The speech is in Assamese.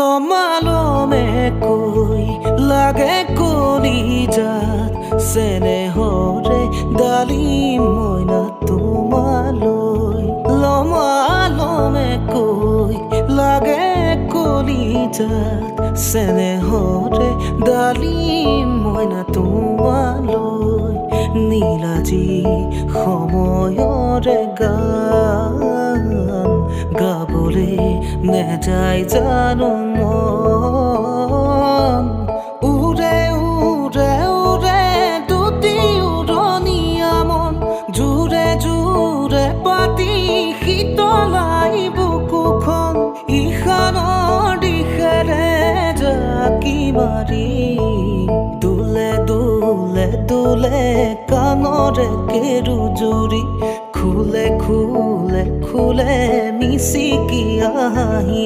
লমালমে কৈ লাগে কলিজাত চেনেহৰে ডালিম মইনা তোমালৈ লমালমে কৈ লাগে কলিজাত চেনেহৰে ডালিম মইনা তোমালৈ নীলাজি সময়ৰে গান গাবলে নেযায় জানো মন উৰে উৰে উৰে দুটি উৰণীয়া মন জোৰে জোৰে পাতি শীতলাই বুকুখন ইখানৰ দিশেৰে জাকি মাৰি দোলে দোলে দোলে কাণৰে কেৰু জুৰি খুলে খুলে খুলে মিচিকি হাঁহি